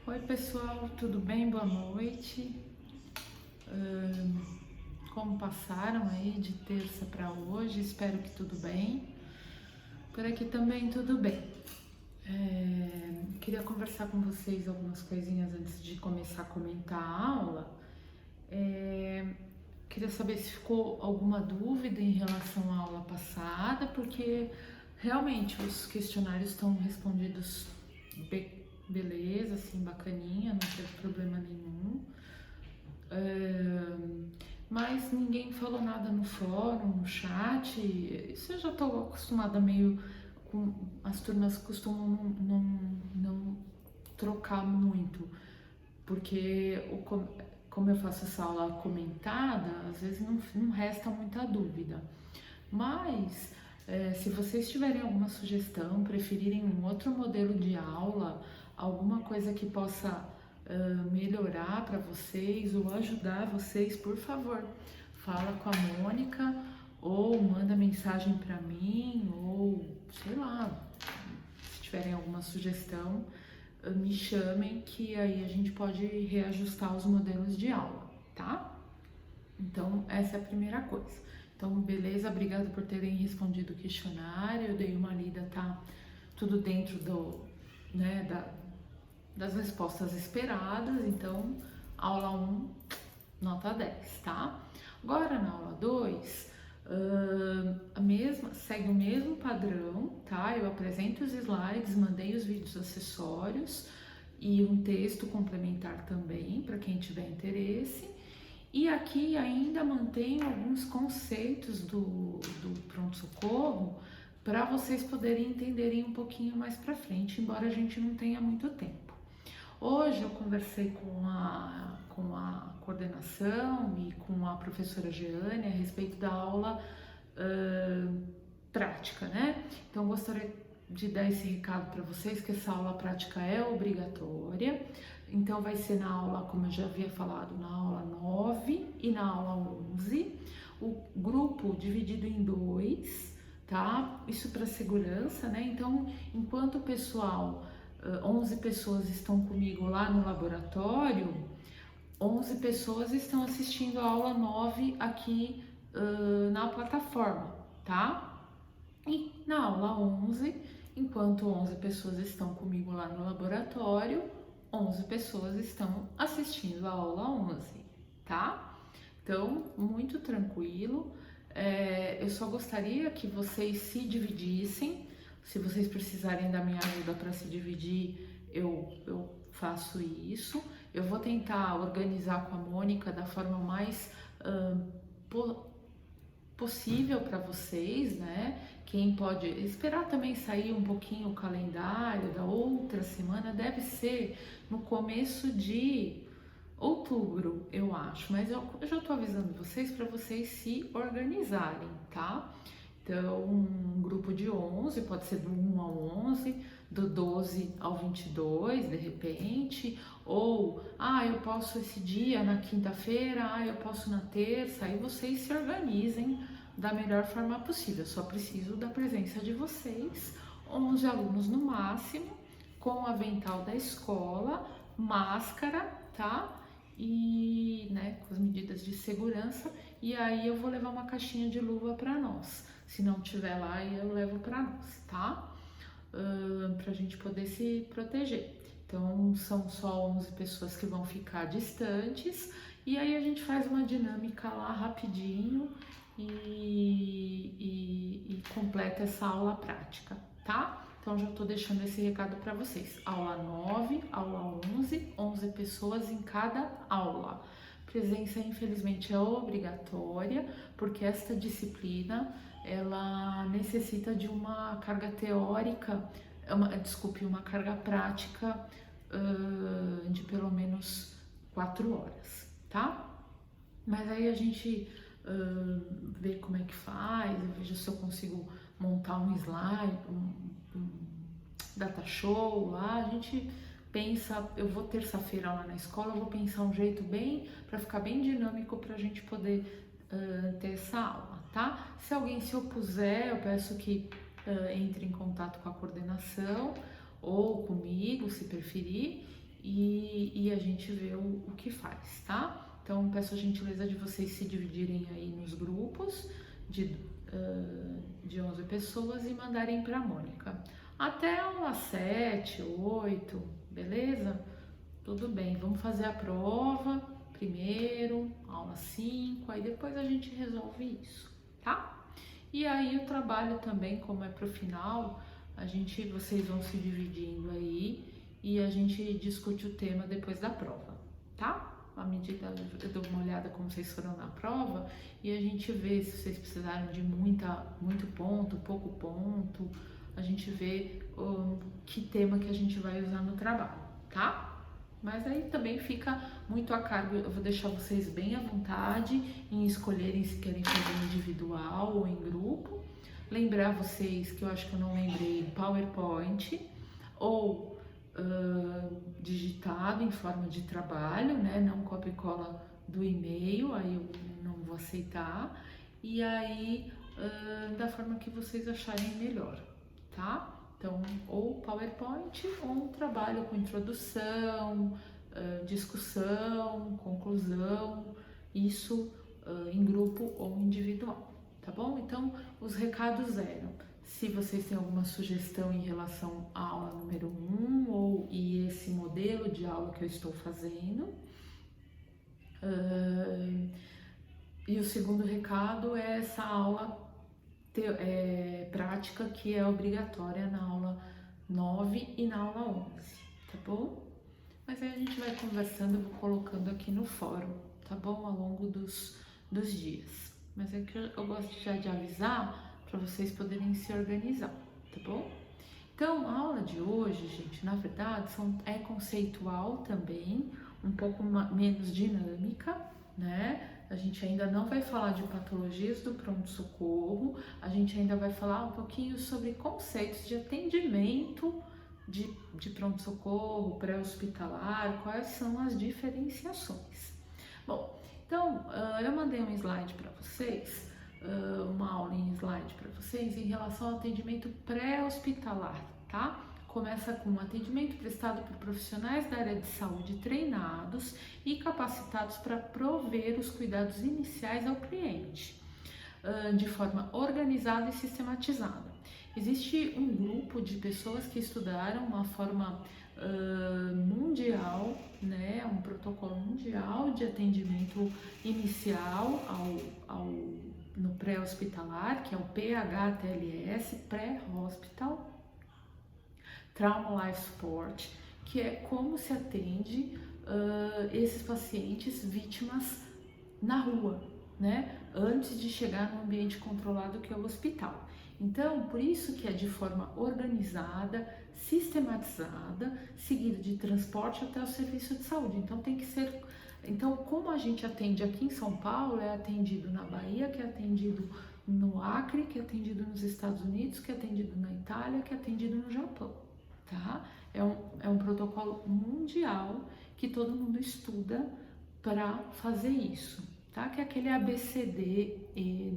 Oi pessoal, tudo bem? Boa noite. Como passaram aí de terça para hoje? Espero que tudo bem. Por aqui também tudo bem. Queria conversar com vocês algumas coisinhas antes de começar a comentar a aula. É, Queria saber se ficou alguma dúvida em relação à aula passada, porque realmente os questionários estão respondidos beleza, assim, bacaninha, não teve problema nenhum. Mas ninguém falou nada no fórum, no chat. Isso eu já estou acostumada meio com. As turmas costumam não trocar muito, porque como eu faço essa aula comentada, às vezes não resta muita dúvida. Mas se vocês tiverem alguma sugestão, preferirem um outro modelo de aula, alguma coisa que possa melhorar para vocês ou ajudar vocês, por favor, fala com a Mônica ou manda mensagem para mim ou sei lá, se tiverem alguma sugestão, me chamem que aí a gente pode reajustar os modelos de aula, tá? Então, essa é a primeira coisa. Então, beleza, obrigada por terem respondido o questionário. Eu dei uma lida, tá tudo dentro né, das respostas esperadas. Então, aula 1, nota 10, tá? Agora, na aula 2, segue o mesmo padrão, tá? Eu apresento os slides, mandei os vídeos acessórios e um texto complementar também, para quem tiver interesse. E aqui ainda mantenho alguns conceitos do pronto-socorro para vocês poderem entenderem um pouquinho mais para frente, embora a gente não tenha muito tempo. Hoje eu conversei com a coordenação e com a professora Jeane a respeito da aula prática, né? Então eu gostaria de dar esse recado para vocês, que essa aula prática é obrigatória. Então vai ser na aula, como eu já havia falado, na aula 9 e na aula 11. O grupo dividido em dois, tá? Isso para segurança, né? Então, enquanto o pessoal, 11 pessoas estão comigo lá no laboratório, 11 pessoas estão assistindo a aula 9 aqui na plataforma, tá? E na aula 11, enquanto 11 pessoas estão comigo lá no laboratório, 11 pessoas estão assistindo a aula 11, tá? Então, muito tranquilo. Eu só gostaria que vocês se dividissem. Se vocês precisarem da minha ajuda para se dividir, eu faço isso. Eu vou tentar organizar com a Mônica da forma mais possível para vocês, né? Quem pode esperar também sair um pouquinho o calendário da outra semana, deve ser no começo de outubro, eu acho, mas eu já tô avisando vocês para vocês se organizarem, tá? Então, um grupo de 11, pode ser do 1 ao 11, do 12 ao 22, de repente, ou, eu posso esse dia na quinta-feira, eu posso na terça, aí vocês se organizem da melhor forma possível. Eu só preciso da presença de vocês, 11 alunos no máximo, com o avental da escola, máscara, tá? E, né, com as medidas de segurança, e aí eu vou levar uma caixinha de luva para nós. Se não tiver lá, eu levo para nós, tá? Pra gente poder se proteger. Então, são só 11 pessoas que vão ficar distantes, e aí a gente faz uma dinâmica lá rapidinho e completa essa aula prática, tá? Então, já tô deixando esse recado para vocês. Aula 9, aula 11, 11 pessoas em cada aula. Presença, infelizmente, é obrigatória, porque esta disciplina, ela necessita de uma carga teórica, uma carga prática de pelo menos 4 horas, tá? Mas aí a gente vê como é que faz, eu vejo se eu consigo montar um slide, um data show lá, a gente pensa, eu vou terça-feira lá na escola, eu vou pensar um jeito bem, para ficar bem dinâmico para a gente poder ter essa aula, tá? Se alguém se opuser, eu peço que entre em contato com a coordenação ou comigo, se preferir, e a gente vê o que faz, tá? Então, peço a gentileza de vocês se dividirem aí nos grupos de 11 pessoas e mandarem para a Mônica. Até aula 7, 8, beleza? Tudo bem, vamos fazer a prova primeiro, aula 5, aí depois a gente resolve isso, tá? E aí o trabalho também, como é pro final, vocês vão se dividindo aí e a gente discute o tema depois da prova, tá? À medida eu dou uma olhada como vocês foram na prova e a gente vê se vocês precisaram de muito ponto, pouco ponto, a gente vê que tema que a gente vai usar no trabalho, tá? Mas aí também fica muito a cargo, eu vou deixar vocês bem à vontade em escolherem se querem fazer individual ou em grupo. Lembrar vocês que eu acho que eu não lembrei, PowerPoint ou digitado em forma de trabalho, né? Não copia e cola do e-mail, aí eu não vou aceitar. E aí, da forma que vocês acharem melhor, tá? Então, ou PowerPoint ou um trabalho com introdução, discussão, conclusão, isso em grupo ou individual, tá bom? Então, os recados eram: se vocês têm alguma sugestão em relação à aula número 1 e esse modelo de aula que eu estou fazendo. E o segundo recado é essa aula prática que é obrigatória na aula 9 e na aula 11, tá bom? Mas aí a gente vai conversando, eu vou colocando aqui no fórum, tá bom? Ao longo dos dias. Mas é que eu gosto já de avisar para vocês poderem se organizar, tá bom? Então, a aula de hoje, gente, na verdade, é conceitual também, um pouco menos dinâmica, né? A gente ainda não vai falar de patologias do pronto-socorro, a gente ainda vai falar um pouquinho sobre conceitos de atendimento de pronto-socorro, pré-hospitalar, quais são as diferenciações. Bom, então, eu mandei um slide para vocês, uma aula em slide para vocês em relação ao atendimento pré-hospitalar, tá? Começa com um atendimento prestado por profissionais da área de saúde treinados e capacitados para prover os cuidados iniciais ao cliente, de forma organizada e sistematizada. Existe um grupo de pessoas que estudaram uma forma mundial, né, um protocolo mundial de atendimento inicial no pré-hospitalar, que é o PHTLS, Pré-Hospital Trauma Life Support, que é como se atende esses pacientes vítimas na rua, né? Antes de chegar no ambiente controlado que é o hospital. Então, por isso que é de forma organizada, sistematizada, seguido de transporte até o serviço de saúde. Então, tem que ser... Então, como a gente atende aqui em São Paulo, é atendido na Bahia, que é atendido no Acre, que é atendido nos Estados Unidos, que é atendido na Itália, que é atendido no Japão. Tá? É um protocolo mundial que todo mundo estuda para fazer isso, tá? Que é aquele ABCDE,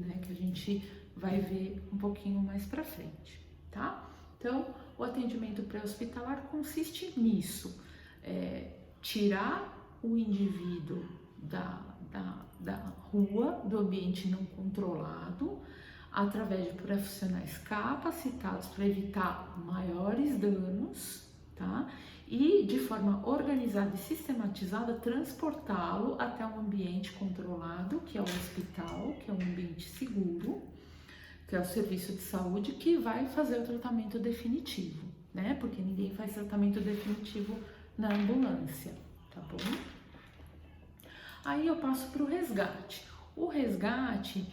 né? Que a gente vai ver um pouquinho mais para frente, tá? Então, o atendimento pré-hospitalar consiste nisso, tirar o indivíduo da rua, do ambiente não controlado, através de profissionais capacitados para evitar maiores danos, tá? E de forma organizada e sistematizada transportá-lo até um ambiente controlado, que é o hospital, que é um ambiente seguro, que é o serviço de saúde, que vai fazer o tratamento definitivo, né? Porque ninguém faz tratamento definitivo na ambulância, tá bom? Aí eu passo para o resgate. O resgate,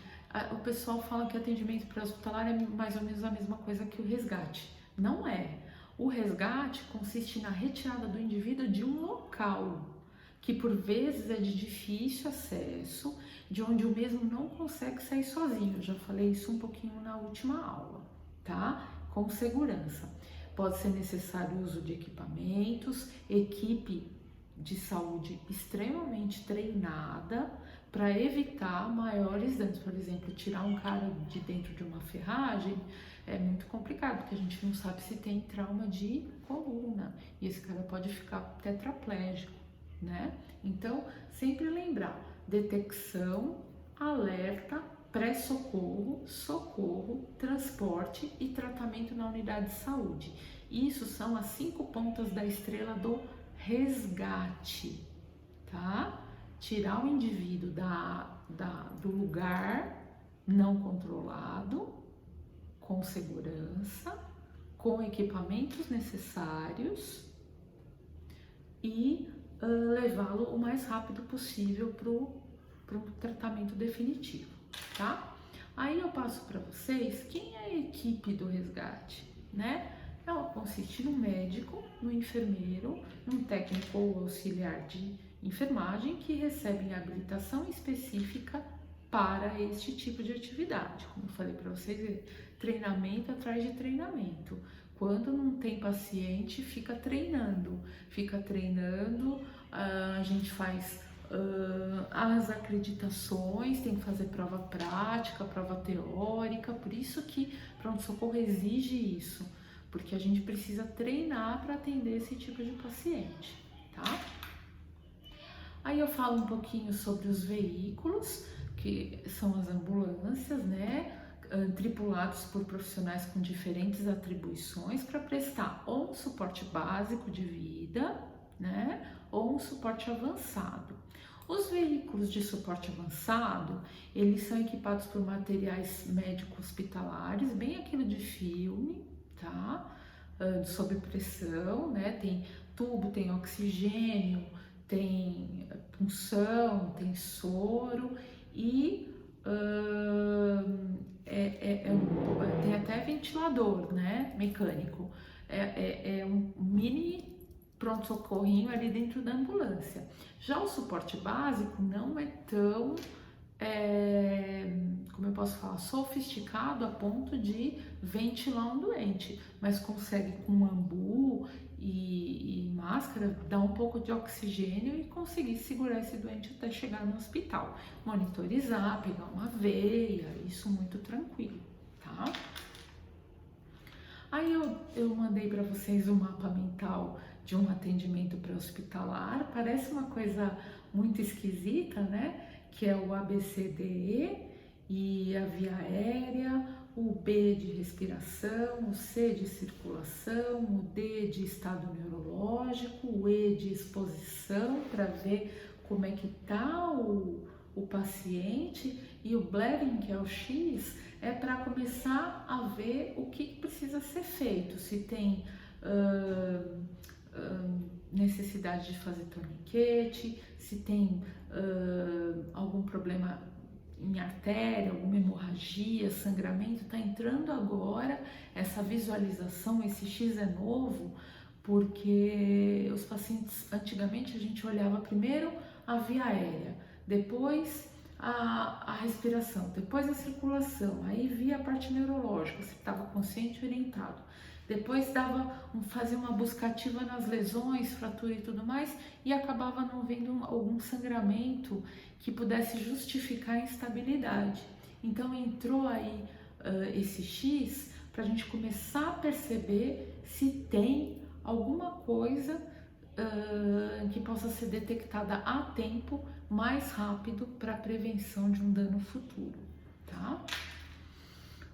o pessoal fala que atendimento pré-hospitalar é mais ou menos a mesma coisa que o resgate. Não é. O resgate consiste na retirada do indivíduo de um local, que por vezes é de difícil acesso, de onde o mesmo não consegue sair sozinho. Eu já falei isso um pouquinho na última aula, tá? Com segurança. Pode ser necessário o uso de equipamentos, equipe de saúde extremamente treinada para evitar maiores danos. Por exemplo, tirar um cara de dentro de uma ferragem é muito complicado, porque a gente não sabe se tem trauma de coluna, e esse cara pode ficar tetraplégico, né? Então, sempre lembrar, detecção, alerta, pré-socorro, socorro, transporte e tratamento na unidade de saúde. Isso são as 5 pontas da estrela do resgate, tá? Tirar o indivíduo do lugar não controlado, com segurança, com equipamentos necessários e levá-lo o mais rápido possível para o tratamento definitivo, tá? Aí eu passo para vocês quem é a equipe do resgate, né? Ela consiste no médico, no enfermeiro, num técnico ou auxiliar de enfermagem que recebem habilitação específica para este tipo de atividade. Como eu falei para vocês, treinamento atrás de treinamento. Quando não tem paciente, fica treinando, a gente faz as acreditações, tem que fazer prova prática, prova teórica, por isso que pronto-socorro exige isso, porque a gente precisa treinar para atender esse tipo de paciente, tá? Aí eu falo um pouquinho sobre os veículos, que são as ambulâncias, né? Tripulados por profissionais com diferentes atribuições para prestar ou um suporte básico de vida, né? Ou um suporte avançado. Os veículos de suporte avançado, eles são equipados por materiais médico-hospitalares, bem aquilo de filme, tá? Sob pressão, né? Tem tubo, tem oxigênio, tem punção, tem soro e tem até ventilador, né, mecânico. É um mini pronto-socorrinho ali dentro da ambulância. Já o suporte básico não é tão, como eu posso falar, sofisticado a ponto de ventilar um doente, mas consegue com ambu e máscara dar um pouco de oxigênio e conseguir segurar esse doente até chegar no hospital. Monitorizar, pegar uma veia, isso muito tranquilo, tá? Aí eu mandei para vocês o mapa mental de um atendimento pré-hospitalar. Parece uma coisa muito esquisita, né? Que é o ABCDE e a via aérea, o B de respiração, o C de circulação, o D de estado neurológico, o E de exposição para ver como é que tá o paciente, e o Blevin, que é o X, é para começar a ver o que precisa ser feito, se tem necessidade de fazer torniquete, se tem algum problema em artéria, alguma hemorragia, sangramento. Está entrando agora essa visualização, esse X é novo, porque os pacientes, antigamente a gente olhava primeiro a via aérea, depois a respiração, depois a circulação, aí via a parte neurológica, se estava consciente e orientado. Depois fazia uma busca ativa nas lesões, fratura e tudo mais, e acabava não vendo algum sangramento que pudesse justificar a instabilidade. Então entrou aí esse X para a gente começar a perceber se tem alguma coisa que possa ser detectada a tempo, mais rápido, para a prevenção de um dano futuro, tá?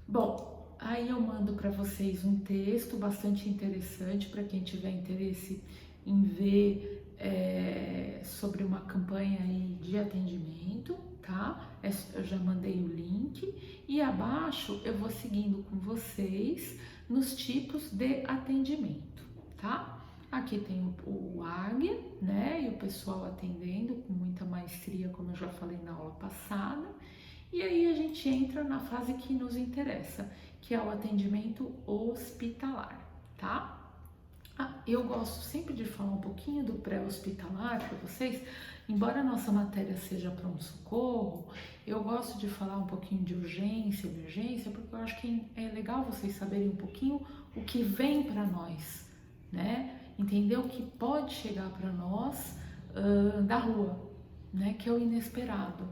Bom, aí eu mando para vocês um texto bastante interessante para quem tiver interesse em ver sobre uma campanha aí de atendimento, tá? Eu já mandei o link e abaixo eu vou seguindo com vocês nos tipos de atendimento, tá? Aqui tem o Águia, né? E o pessoal atendendo com muita maestria, como eu já falei na aula passada. E aí a gente entra na fase que nos interessa, que é o atendimento hospitalar, tá? Eu gosto sempre de falar um pouquinho do pré-hospitalar para vocês, embora a nossa matéria seja pronto-socorro, eu gosto de falar um pouquinho de urgência, emergência, porque eu acho que é legal vocês saberem um pouquinho o que vem para nós, né? Entender o que pode chegar para nós da rua, né? Que é o inesperado,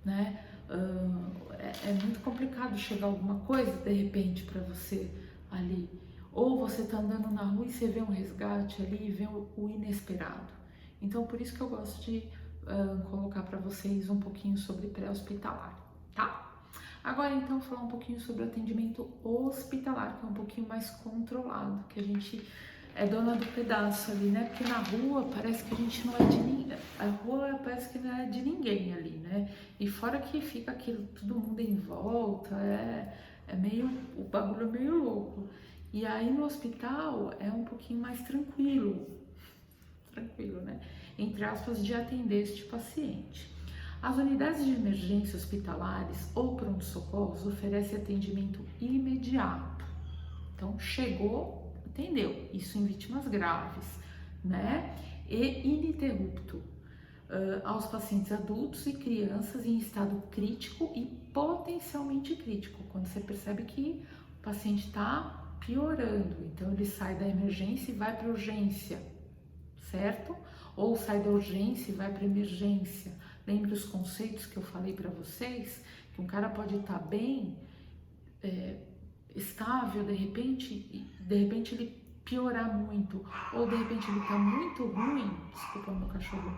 né? É muito complicado chegar alguma coisa de repente para você ali. Ou você tá andando na rua e você vê um resgate ali e vê o inesperado. Então, por isso que eu gosto de colocar para vocês um pouquinho sobre pré-hospitalar, tá? Agora, então, falar um pouquinho sobre o atendimento hospitalar, que é um pouquinho mais controlado, que a gente é dona do pedaço ali, né? Porque na rua parece que a gente não é de ninguém, a rua parece que não é de ninguém ali, né? E fora que fica aquilo, todo mundo em volta, é meio, o bagulho é meio louco. E aí no hospital é um pouquinho mais tranquilo, né? Entre aspas, de atender este paciente. As unidades de emergência hospitalares ou pronto-socorros oferecem atendimento imediato. Então, chegou, atendeu. Isso em vítimas graves, né? E ininterrupto aos pacientes adultos e crianças em estado crítico e potencialmente crítico, quando você percebe que o paciente está piorando. Então, ele sai da emergência e vai para a urgência, certo? Ou sai da urgência e vai para a emergência. Lembre os conceitos que eu falei para vocês, que um cara pode estar bem, estável, de repente ele piorar muito, ou de repente ele está muito ruim, desculpa meu cachorro,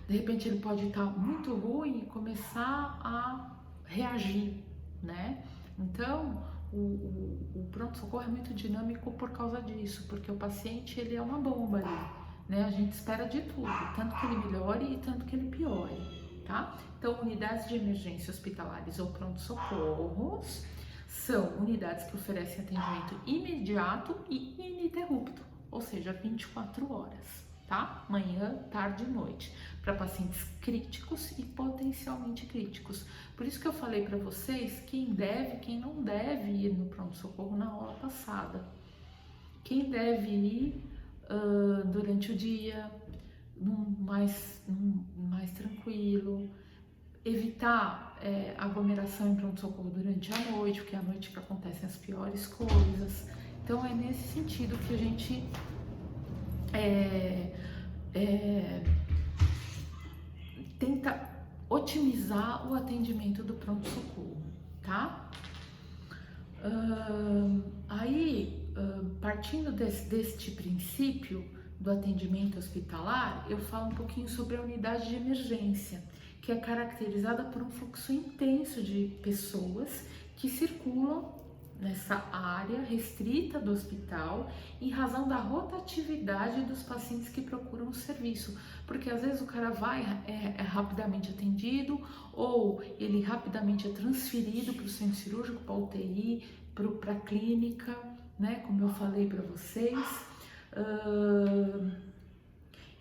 de repente ele pode estar muito ruim e começar a reagir, né? Então, o pronto-socorro é muito dinâmico por causa disso, porque o paciente ele é uma bomba ali, né? A gente espera de tudo, tanto que ele melhore e tanto que ele piore, tá? Então, unidades de emergência hospitalares ou pronto-socorros são unidades que oferecem atendimento imediato e ininterrupto, ou seja, 24 horas, tá? Manhã, tarde e noite, para pacientes críticos e potencialmente críticos. Por isso que eu falei para vocês quem deve, quem não deve ir no pronto-socorro na aula passada. Quem deve ir durante o dia, mais tranquilo, evitar aglomeração em pronto-socorro durante a noite, porque é à noite que acontecem as piores coisas. Então é nesse sentido que a gente tenta otimizar o atendimento do pronto-socorro, tá? Partindo deste princípio do atendimento hospitalar, eu falo um pouquinho sobre a unidade de emergência, que é caracterizada por um fluxo intenso de pessoas que circulam nessa área restrita do hospital em razão da rotatividade dos pacientes que procuram o serviço, porque às vezes o cara vai, é rapidamente atendido ou ele rapidamente é transferido para o centro cirúrgico, para a UTI, para a clínica, né, como eu falei para vocês.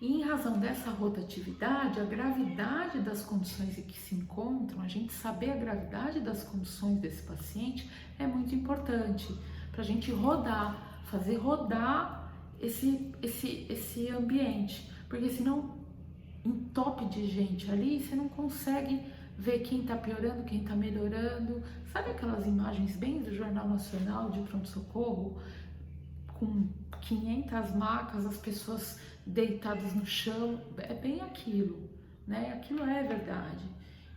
E em razão dessa rotatividade, a gravidade das condições em que se encontram, a gente saber a gravidade das condições desse paciente é muito importante para a gente rodar, fazer rodar esse ambiente, porque senão entope de gente ali, você não consegue ver quem está piorando, quem está melhorando. Sabe aquelas imagens bem do Jornal Nacional de pronto-socorro, com 500 macas, as pessoas deitadas no chão? É bem aquilo, né? Aquilo é verdade.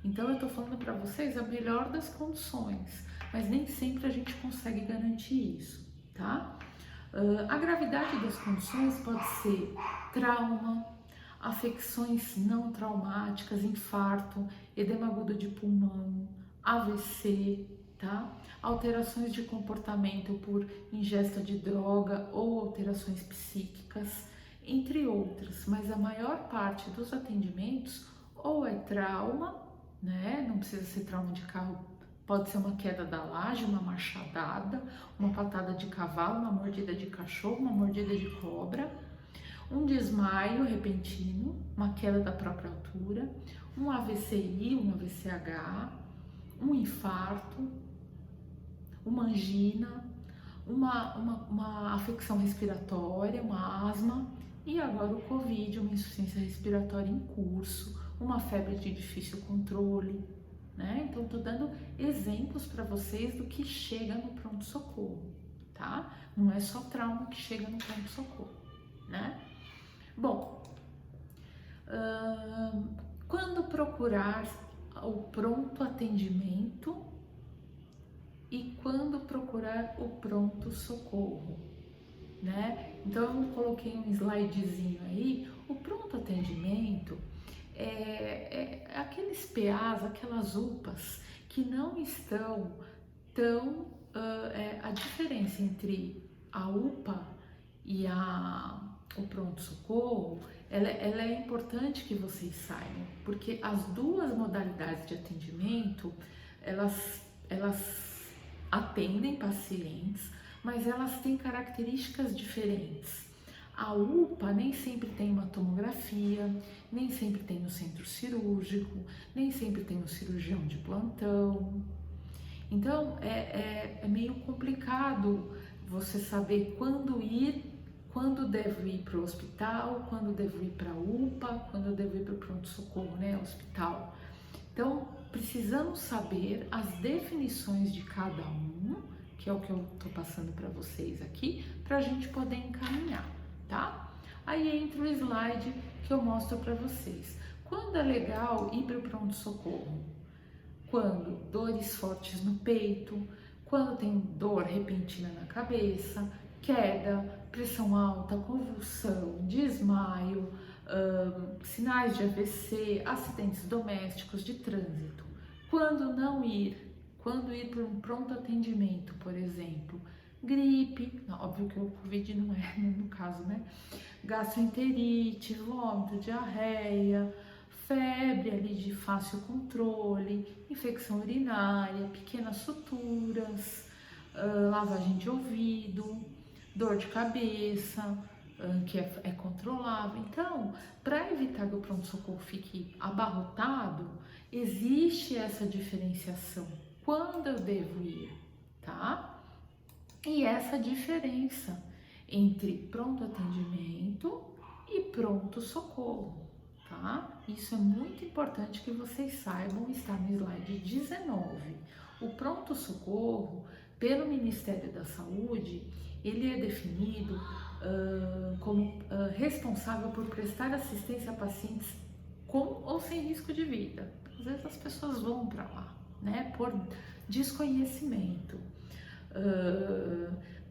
Então eu tô falando para vocês a melhor das condições, mas nem sempre a gente consegue garantir isso, tá? A gravidade das condições pode ser trauma, afecções não traumáticas, infarto, edema agudo de pulmão, AVC, tá? Alterações de comportamento por ingesta de droga ou alterações psíquicas, entre outras, mas a maior parte dos atendimentos ou é trauma, né? Não precisa ser trauma de carro, pode ser uma queda da laje, uma machadada, uma patada de cavalo, uma mordida de cachorro, uma mordida de cobra, um desmaio repentino, uma queda da própria altura, um AVCI, um AVCH, um infarto, uma angina, uma afecção respiratória, uma asma e agora o Covid, uma insuficiência respiratória em curso, uma febre de difícil controle, né? Então, tô dando exemplos para vocês do que chega no pronto-socorro, tá? Não é só trauma que chega no pronto-socorro, né? Bom, quando procurar o pronto atendimento e quando procurar o pronto socorro, né? Então eu coloquei um slidezinho aí. O pronto atendimento é aqueles PAs, aquelas UPAs que não estão tão a diferença entre a UPA e o pronto-socorro, ela é importante que vocês saibam, porque as duas modalidades de atendimento, elas atendem pacientes, mas elas têm características diferentes. A UPA nem sempre tem uma tomografia, nem sempre tem o centro cirúrgico, nem sempre tem o cirurgião de plantão. Então é meio complicado você saber quando devo ir para o hospital, quando devo ir para a UPA, quando devo ir para o pronto-socorro, né, hospital. Então, precisamos saber as definições de cada um, que é o que eu estou passando para vocês aqui, para a gente poder encaminhar, tá? Aí entra o slide que eu mostro para vocês. Quando é legal ir para o pronto-socorro? Quando dores fortes no peito, quando tem dor repentina na cabeça, queda, pressão alta, convulsão, desmaio, sinais de AVC, acidentes domésticos, de trânsito. Quando não ir? Quando ir para um pronto atendimento, por exemplo, gripe, óbvio que o Covid não é no caso, né? Gastroenterite, vômito, diarreia, febre ali de fácil controle, infecção urinária, pequenas suturas, lavagem de ouvido, dor de cabeça, que é controlável. Então, para evitar que o pronto-socorro fique abarrotado, existe essa diferenciação. Quando eu devo ir, tá? E essa diferença entre pronto atendimento e pronto socorro, tá? Isso é muito importante que vocês saibam, está no slide 19. O pronto socorro, pelo Ministério da Saúde, ele é definido como responsável por prestar assistência a pacientes com ou sem risco de vida. Às vezes as pessoas vão para lá, né, por desconhecimento.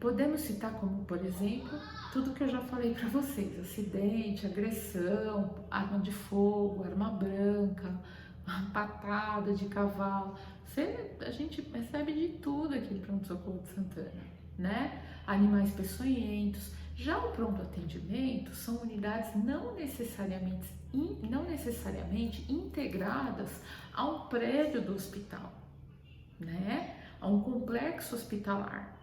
Podemos citar como, por exemplo, tudo que eu já falei para vocês: acidente, agressão, arma de fogo, arma branca, patada de cavalo. A gente percebe de tudo aqui no pronto-socorro de Santana, né? Animais peçonhentos. Já o pronto atendimento são unidades não necessariamente integradas a um prédio do hospital, né? A um complexo hospitalar,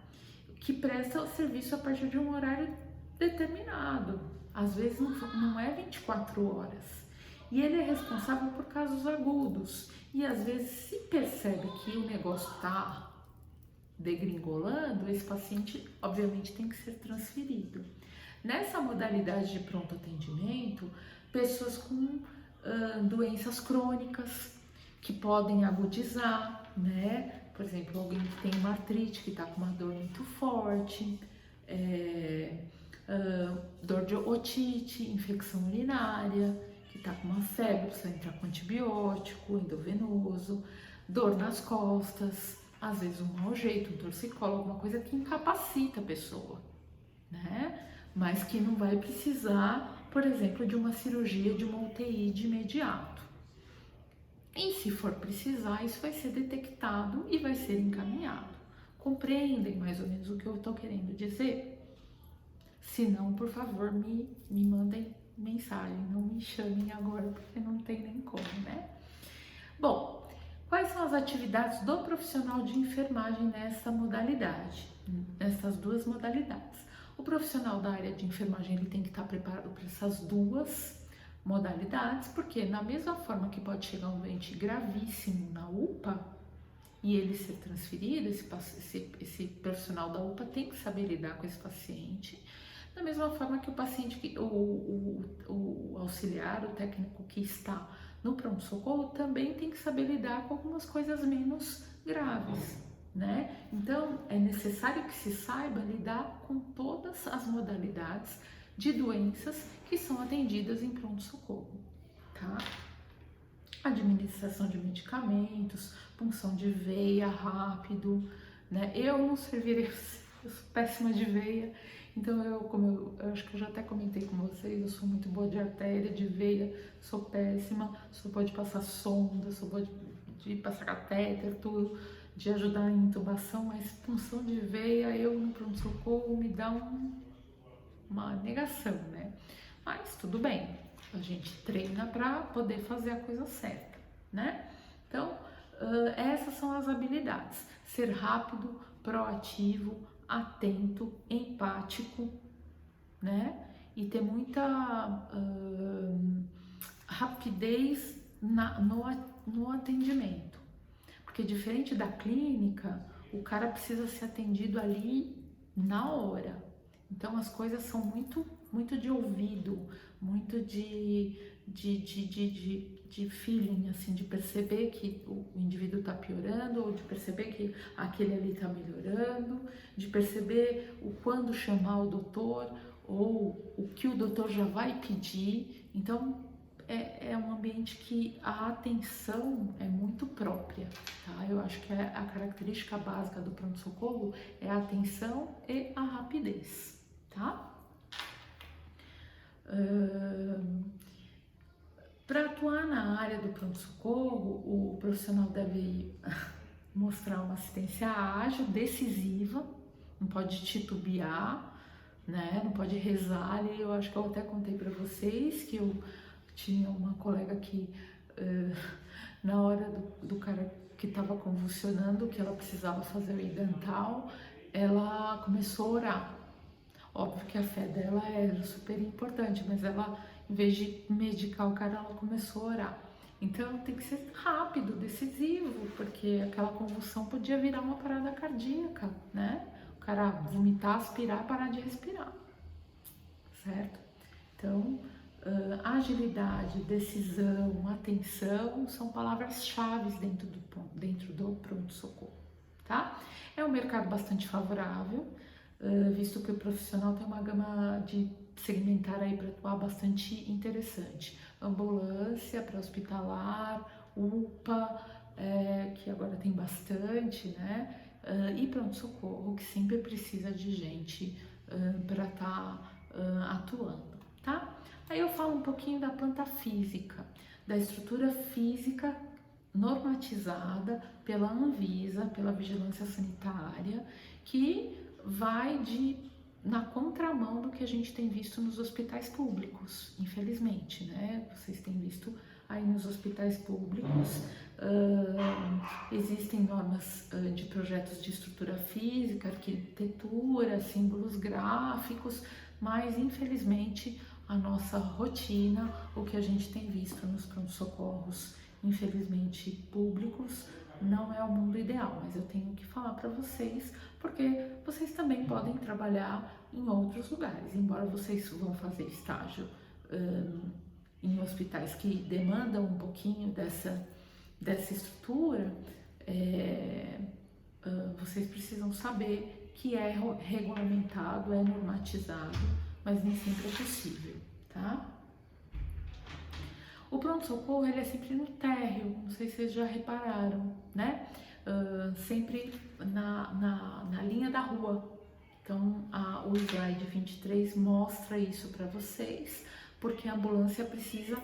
que presta o serviço a partir de um horário determinado. Às vezes não é 24 horas. E ele é responsável por casos agudos. E às vezes, se percebe que o negócio está degringolando, esse paciente obviamente tem que ser transferido. Nessa modalidade de pronto atendimento, pessoas com doenças crônicas que podem agudizar, né? Por exemplo, alguém que tem uma artrite, que está com uma dor muito forte, dor de otite, infecção urinária, que está com uma febre, precisa entrar com antibiótico endovenoso, dor nas costas, às vezes um mau jeito, um torcicolo, alguma coisa que incapacita a pessoa, né? Mas que não vai precisar, por exemplo, de uma cirurgia, de uma UTI de imediato. E se for precisar, isso vai ser detectado e vai ser encaminhado. Compreendem mais ou menos o que eu estou querendo dizer? Se não, por favor, me mandem mensagem, não me chamem agora, porque não tem nem como, né? Bom, quais são as atividades do profissional de enfermagem nessa modalidade, nessas duas modalidades? O profissional da área de enfermagem, ele tem que estar preparado para essas duas modalidades, porque na mesma forma que pode chegar um doente gravíssimo na UPA e ele ser transferido, esse profissional da UPA tem que saber lidar com esse paciente, da mesma forma que o paciente, o auxiliar, o técnico que está no pronto-socorro também tem que saber lidar com algumas coisas menos graves, né? Então, é necessário que se saiba lidar com todas as modalidades de doenças que são atendidas em pronto-socorro, tá? administração de medicamentos, punção de veia rápido, né? Eu não servirei, eu sou péssima de veia, então eu acho que eu já até comentei com vocês, eu sou muito boa de artéria, de veia, sou péssima, só pode passar sonda, só pode de passar catéter, tudo, de ajudar em intubação, mas punção de veia, eu no pronto-socorro me dá uma negação, né? Mas tudo bem, a gente treina para poder fazer a coisa certa, né? Então, essas são as habilidades: ser rápido, proativo, atento, empático, né? E ter muita rapidez no atendimento. Porque diferente da clínica, o cara precisa ser atendido ali na hora. Então as coisas são muito de ouvido, muito de feeling, assim, de perceber que o indivíduo está piorando, ou de perceber que aquele ali está melhorando, de perceber o quando chamar o doutor, ou o que o doutor já vai pedir. Então é um ambiente que a atenção é muito própria, tá? Eu acho que a característica básica do pronto-socorro é a atenção e a rapidez, tá? Para atuar na área do pronto-socorro, o profissional deve mostrar uma assistência ágil, decisiva, não pode titubear, né? Não pode rezar ali. Eu acho que eu até contei para vocês que eu tinha uma colega que na hora do cara que estava convulsionando, que ela precisava fazer o dental, ela começou a orar. Óbvio que a fé dela era super importante, mas ela, em vez de medicar o cara, ela começou a orar. Então tem que ser rápido, decisivo, porque aquela convulsão podia virar uma parada cardíaca, né? O cara vomitar, aspirar, parar de respirar, certo? Então, agilidade, decisão, atenção são palavras-chave dentro do pronto-socorro, tá? É um mercado bastante favorável, visto que o profissional tem uma gama de segmentar aí para atuar bastante interessante. Ambulância, pré-hospitalar, UPA, que agora tem bastante, né? E pronto-socorro, que sempre precisa de gente para estar atuando, tá? Aí eu falo um pouquinho da planta física, da estrutura física normatizada pela Anvisa, pela Vigilância Sanitária, que vai na contramão do que a gente tem visto nos hospitais públicos, infelizmente, né? Vocês têm visto aí nos hospitais públicos, existem normas de projetos de estrutura física, arquitetura, símbolos gráficos, mas infelizmente a nossa rotina, o que a gente tem visto nos pronto-socorros, infelizmente públicos, não é o mundo ideal, mas eu tenho que falar para vocês, porque vocês também podem trabalhar em outros lugares, embora vocês vão fazer estágio em hospitais que demandam um pouquinho dessa estrutura, vocês precisam saber que é regulamentado, é normatizado, mas nem sempre é possível, tá? O pronto-socorro, ele é sempre no térreo, não sei se vocês já repararam, né? Sempre na linha da rua. Então, o slide 23 mostra isso para vocês, porque a ambulância precisa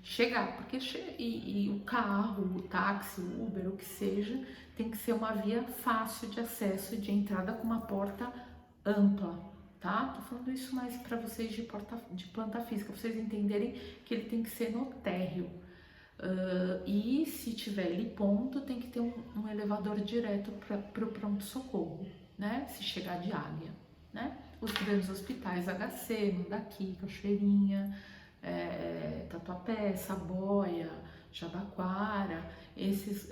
chegar, porque e o carro, o táxi, o Uber, o que seja, tem que ser uma via fácil de acesso, de entrada com uma porta ampla, tá? Tô falando isso mais para vocês de planta física, pra vocês entenderem que ele tem que ser no térreo. E se tiver heliponto, tem que ter um elevador direto para o pronto-socorro, né? Se chegar de águia, né? Os grandes hospitais, HC, Mandaki, Cachoeirinha, Tatuapé, Saboia, Jabaquara, esses,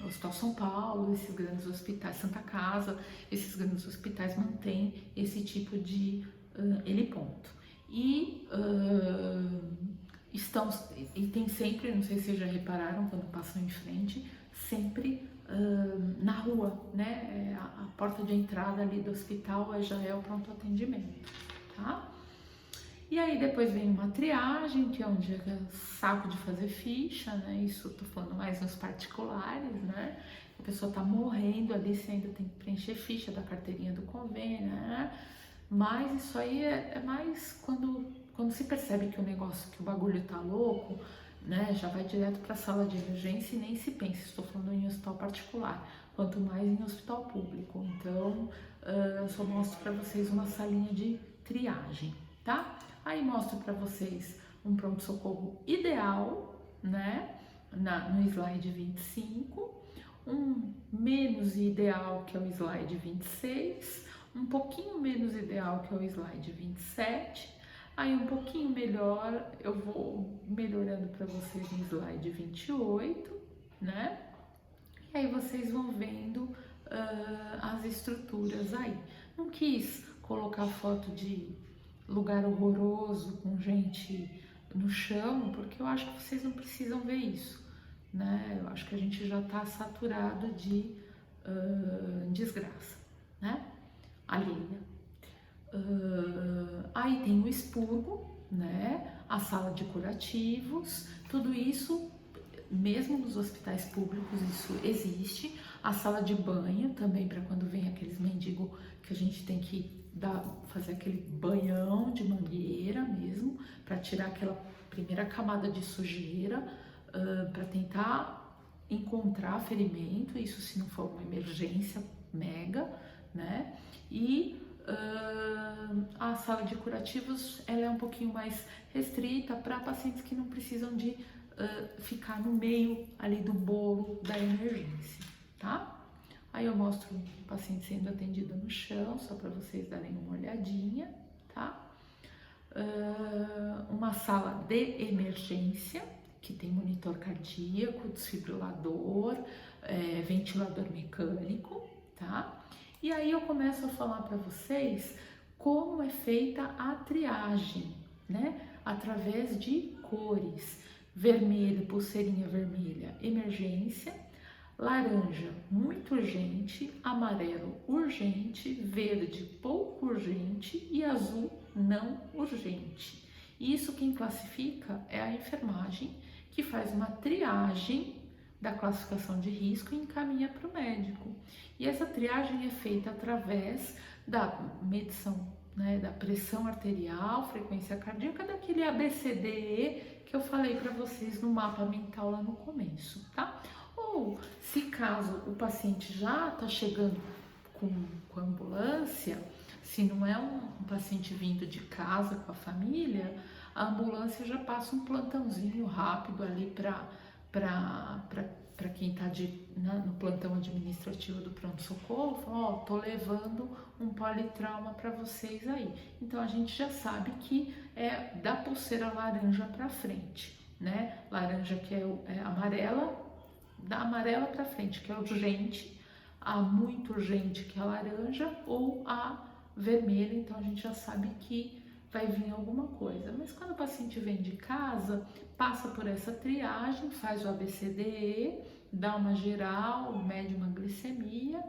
Hospital São Paulo, esses grandes hospitais, Santa Casa, esses grandes hospitais mantêm esse tipo de heliponto. E tem sempre, não sei se vocês já repararam quando passam em frente, sempre na rua, né? A porta de entrada ali do hospital já é o pronto atendimento, tá? E aí depois vem uma triagem, que é um dia que é saco de fazer ficha, né? Isso eu tô falando mais nos particulares, né? A pessoa tá morrendo ali, você ainda tem que preencher ficha da carteirinha do convênio, né? Mas isso aí é mais quando se percebe que o negócio, que o bagulho tá louco, né? Já vai direto para a sala de emergência e nem se pensa. Estou falando em hospital particular, quanto mais em hospital público. Então, eu só mostro para vocês uma salinha de triagem, tá? Aí mostro para vocês um pronto-socorro ideal, né? No slide 25, um menos ideal, que é o slide 26, um pouquinho menos ideal, que é o slide 27, aí um pouquinho melhor, eu vou melhorando para vocês no slide 28, né? E aí vocês vão vendo as estruturas aí. Não quis colocar foto de lugar horroroso com gente no chão, porque eu acho que vocês não precisam ver isso, né? Eu acho que a gente já está saturado de desgraça, né? Alheia. Aí tem o expurgo, né? A sala de curativos, tudo isso, mesmo nos hospitais públicos, isso existe. A sala de banho também, para quando vem aqueles mendigos que a gente tem que fazer aquele banhão de mangueira mesmo, para tirar aquela primeira camada de sujeira, para tentar encontrar ferimento, isso se não for uma emergência mega, né? E a sala de curativos, ela é um pouquinho mais restrita para pacientes que não precisam de ficar no meio ali do bolo da emergência, tá? Aí eu mostro o paciente sendo atendido no chão, só para vocês darem uma olhadinha, tá? Uma sala de emergência, que tem monitor cardíaco, desfibrilador, ventilador mecânico, tá? E aí eu começo a falar para vocês como é feita a triagem, né? Através de cores. Vermelho, pulseirinha vermelha, emergência. Laranja, muito urgente. Amarelo, urgente. Verde, pouco urgente. E azul, não urgente. Isso quem classifica é a enfermagem, que faz uma triagem da classificação de risco e encaminha para o médico. E essa triagem é feita através da medição, né, da pressão arterial, frequência cardíaca, daquele ABCDE que eu falei para vocês no mapa mental lá no começo, tá? Ou, se caso o paciente já está chegando com a ambulância, se não é um paciente vindo de casa com a família, a ambulância já passa um plantãozinho rápido ali para quem está no plantão administrativo do pronto-socorro, fala, ó, tô levando um politrauma para vocês aí. Então a gente já sabe que é da pulseira laranja para frente, né? Laranja que é amarela, da amarela para frente, que é urgente, a muito urgente, que é a laranja, ou a vermelha, então a gente já sabe que vai vir alguma coisa. Mas quando o paciente vem de casa, passa por essa triagem, faz o ABCDE, dá uma geral, mede uma glicemia,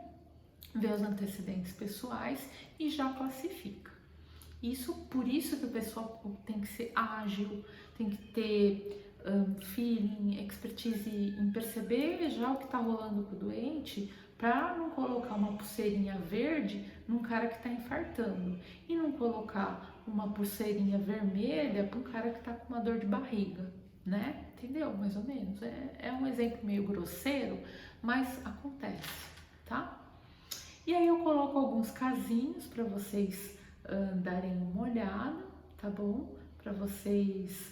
vê os antecedentes pessoais e já classifica. Por isso que o pessoal tem que ser ágil, tem que ter feeling, expertise em perceber já o que está rolando com o doente, para não colocar uma pulseirinha verde num cara que está infartando e não colocar uma pulseirinha vermelha para um cara que está com uma dor de barriga, né? Entendeu? Mais ou menos. É um exemplo meio grosseiro, mas acontece, tá? E aí eu coloco alguns casinhos para vocês darem uma olhada, tá bom? Para vocês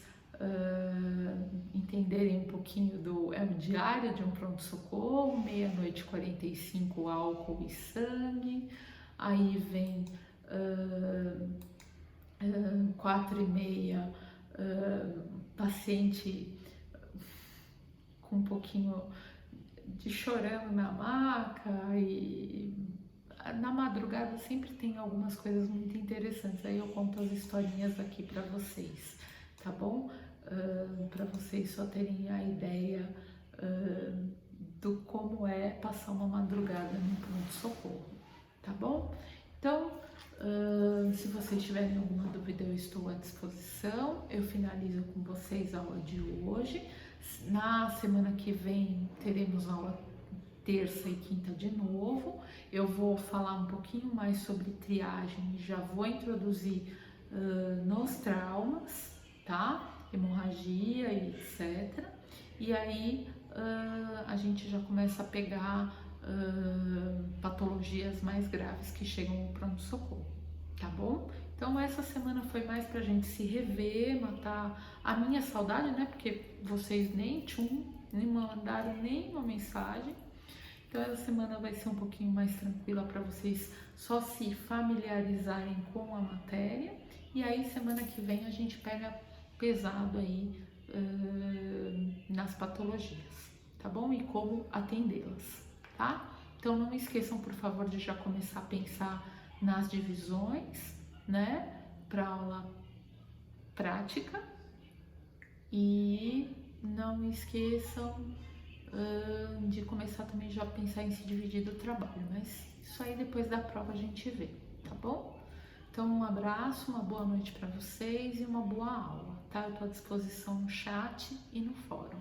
entenderem um pouquinho é um diário de um pronto-socorro, 00:45, álcool e sangue, aí vem 4:30, paciente com um pouquinho de chorando na maca, e na madrugada sempre tem algumas coisas muito interessantes, aí eu conto as historinhas aqui para vocês, tá bom? Para vocês só terem a ideia do como é passar uma madrugada no pronto-socorro, tá bom? Então, se vocês tiverem alguma dúvida, eu estou à disposição. disposição. Eu finalizo com vocês a aula de hoje. Na semana que vem teremos aula terça e quinta de novo. Eu vou falar um pouquinho mais sobre triagem, já vou introduzir nos traumas, tá? Hemorragia e etc. E aí a gente já começa a pegar patologias mais graves que chegam no pronto-socorro, tá bom? Então essa semana foi mais pra gente se rever, matar a minha saudade, né? Porque vocês nem mandaram nenhuma mensagem. Então essa semana vai ser um pouquinho mais tranquila para vocês só se familiarizarem com a matéria. E aí semana que vem a gente pega pesado aí nas patologias, tá bom? E como atendê-las, tá? Então não esqueçam, por favor, de já começar a pensar nas divisões, né? Para aula prática. E não esqueçam de começar também já a pensar em se dividir do trabalho, mas isso aí depois da prova a gente vê, tá bom? Então um abraço, uma boa noite para vocês e uma boa aula, tá? Eu tô à disposição no chat e no fórum.